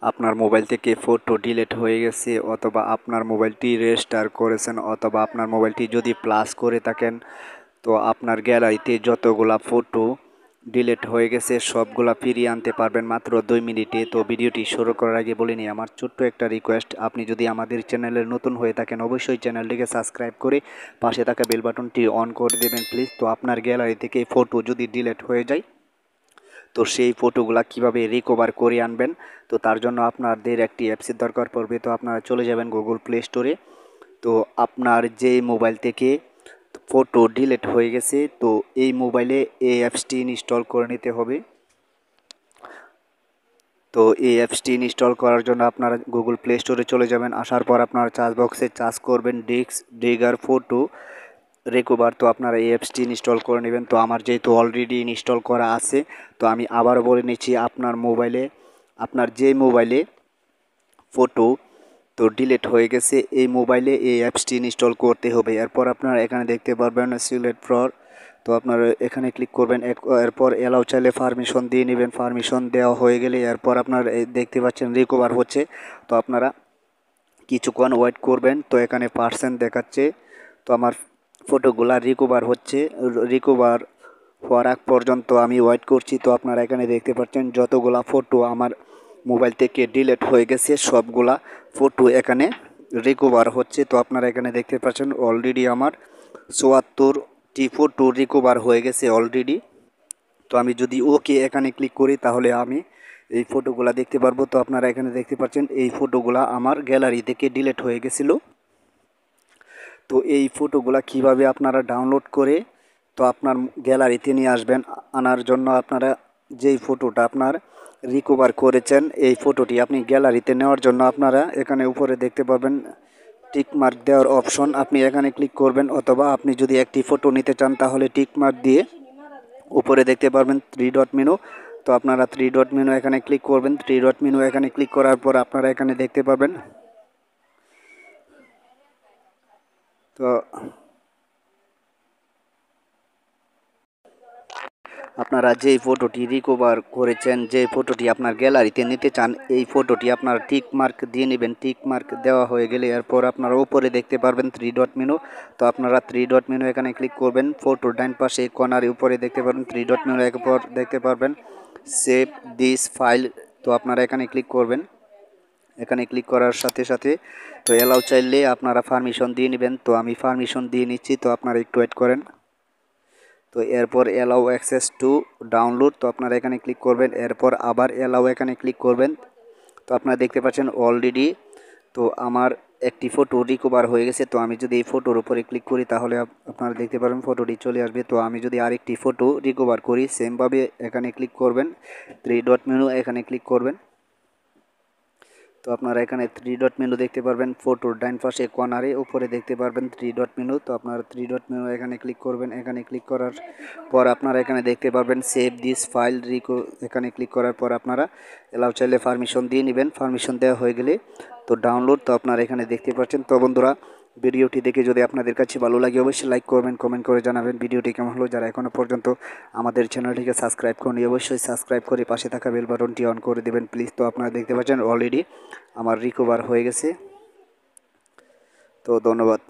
আপনার মোবাইল থেকে photo delete হয়ে গেছে অথবা আপনার মোবাইলটি রেজিস্টার করেছেন অথবা আপনার মোবাইলটি যদি প্লাস করে থাকেন, তো আপনার গ্যালারিতে যতগুলা ফটো ডিলিট হয়ে গেছে সবগুলা ফিরিয়ে আনতে পারবেন মাত্র 2 মিনিটে। তো ভিডিওটি শুরু করার আগে বলে নিই আমার ছোট্ট একটা রিকোয়েস্ট, আপনি যদি আমাদের চ্যানেলের নতুন হয়ে থাকেন অবশ্যই চ্যানেলটিকে সাবস্ক্রাইব করে পাশে থাকা বেল বাটনটি অন করে দেবেন প্লিজ। তো আপনার গ্যালারি থেকে ফটো যদি ডিলিট হয়ে যায়, তো সেই ফটোগুলা কিভাবে রিকভার করে আনবেন, তো তার জন্য আপনাদের একটি অ্যাপসের দরকার পড়বে। তো আপনারা চলে যাবেন গুগল প্লে স্টোরে। তো আপনার যে মোবাইল থেকে ফটো ডিলিট হয়ে গেছে, তো এই মোবাইলে এই অ্যাপসটি ইনস্টল করে নিতে হবে। তো এই অ্যাপসটি ইনস্টল করার জন্য আপনারা গুগল প্লে স্টোরে চলে যাবেন। আসার পর আপনারা সার্চ বক্সে সার্চ করবেন ডিগার ফটো রিকভার। তো আপনারা এই অ্যাপসটি ইনস্টল করে নেবেন। তো আমার যেহেতু অলরেডি ইনস্টল করা আছে, তো আমি আবারও বলে নিচ্ছি, আপনার যে মোবাইলে ফটো তো ডিলিট হয়ে গেছে এই মোবাইলে এই অ্যাপসটি ইনস্টল করতে হবে। এরপর আপনারা এখানে দেখতে পারবেন সিলেক্ট ফর, তো আপনারা এখানে ক্লিক করবেন। এরপর এলাও চাইলে পারমিশন দিয়ে নেবেন। পারমিশন দেওয়া হয়ে গেলে এরপর আপনারা দেখতে পাচ্ছেন রিকভার হচ্ছে। তো আপনারা কিছুক্ষণ ওয়েট করবেন। তো এখানে পার্সেন্ট দেখাচ্ছে, তো আমার ফটোগুলা রিকভার হচ্ছে। রিকভার হওয়ার আগ পর্যন্ত আমি ওয়েট করছি। তো আপনারা এখানে দেখতে পাচ্ছেন যতগুলা ফটো আমার মোবাইল থেকে ডিলিট হয়ে গেছে সবগুলা ফটো এখানে রিকভার হচ্ছে। তো আপনারা এখানে দেখতে পাচ্ছেন অলরেডি আমার 74টি ফটো রিকভার হয়ে গেছে অলরেডি। তো আমি যদি ওকে এখানে ক্লিক করি তাহলে আমি এই ফটোগুলা দেখতে পারবো। তো আপনারা এখানে দেখতে পাচ্ছেন এই ফটোগুলা আমার গ্যালারি থেকে ডিলিট হয়ে গেছিলো। তো এই ফটোগুলা কিভাবে আপনারা ডাউনলোড করে তো আপনার গ্যালারিতে নিয়ে আসবেন, আনার জন্য আপনারা যেই ফটোটা আপনার রিকভার করেছেন এই ফটোটি আপনি গ্যালারিতে নেওয়ার জন্য আপনারা এখানে উপরে দেখতে পাবেন টিক মার্ক দেওয়ার অপশন, আপনি এখানে ক্লিক করবেন। অথবা আপনি যদি একটি ফটো নিতে চান তাহলে টিক মার্ক দিয়ে উপরে দেখতে পারবেন 3 ডট মেনু। তো আপনারা 3 ডট মেনু এখানে ক্লিক করবেন। 3 ডট মেনু এখানে ক্লিক করার পর আপনারা এখানে দেখতে পাবেন, তো আপনারা যেই ফটোটি রিকভার করেছেন, যে ফটোটি আপনার গ্যালারিতে নিতে চান, এই ফটোটি আপনারা টিক মার্ক দিয়ে নেবেন। টিক মার্ক দেওয়া হয়ে গেলে এরপর আপনারা উপরে দেখতে পারবেন 3 ডট মেনু। তো আপনারা 3 ডট মেনু এখানে ক্লিক করবেন। ফটোর ডান পাশে কর্নার উপরে দেখতে পারবেন 3 ডট মেনু, এরপর দেখতে পারবেন সেভ দিস ফাইল। তো আপনারা এখানে ক্লিক করবেন। এখানে ক্লিক করার সাথে সাথে তো এলাও চাইলে আপনারা পারমিশন দিয়ে নেবেন। তো আমি পারমিশন দিয়ে নিচ্ছি, তো আপনারা একটু ওয়েট করেন। তো এরপর অ্যালাউ অ্যাক্সেস টু ডাউনলোড, তো আপনারা এখানে ক্লিক করবেন। এরপর আবার অ্যালাউ এখানে ক্লিক করবেন। তো আপনারা দেখতে পাচ্ছেন অলরেডি তো আমার একটি ফটো রিকভার হয়ে গেছে। তো আমি যদি এই ফটোর উপরে ক্লিক করি তাহলে আপনারা দেখতে পারবেন ফটোটি চলে আসবে। তো আমি যদি আরেকটি ফটো রিকভার করি সেমভাবে এখানে ক্লিক করবেন, 3 ডট মেনু এখানে ক্লিক করবেন। তো আপনারা এখানে 3 ডট মেনু দেখতে পারবেন ফটোর ডান পাশে কর্নারে উপরে দেখতে পারবেন 3 ডট মেনু। তো আপনারা 3 ডট মেনু এখানে ক্লিক করবেন। এখানে ক্লিক করার পর আপনারা এখানে দেখতে পারবেন সেভ দিস ফাইল এখানে ক্লিক করার পর আপনারা এলাও চাইলে পারমিশন দিয়ে নেবেন। পারমিশন দেওয়া হয়ে গেলে তো ডাউনলোড, তো আপনারা এখানে দেখতে পাচ্ছেন। তো বন্ধুরা, ভিডিওটি দেখে যদি আপনাদের কাছে ভালো লাগে অবশ্যই লাইক করবেন, কমেন্ট করে জানাবেন ভিডিওটি কেমন হলো। যারা এখনও পর্যন্ত আমাদের চ্যানেলটিকে সাবস্ক্রাইব করেনি অবশ্যই সাবস্ক্রাইব করে পাশে থাকা বেল বাটনটি অন করে দেবেন প্লিজ। তো আপনারা দেখতে পাচ্ছেন অলরেডি আমার রিকভার হয়ে গেছে। তো ধন্যবাদ।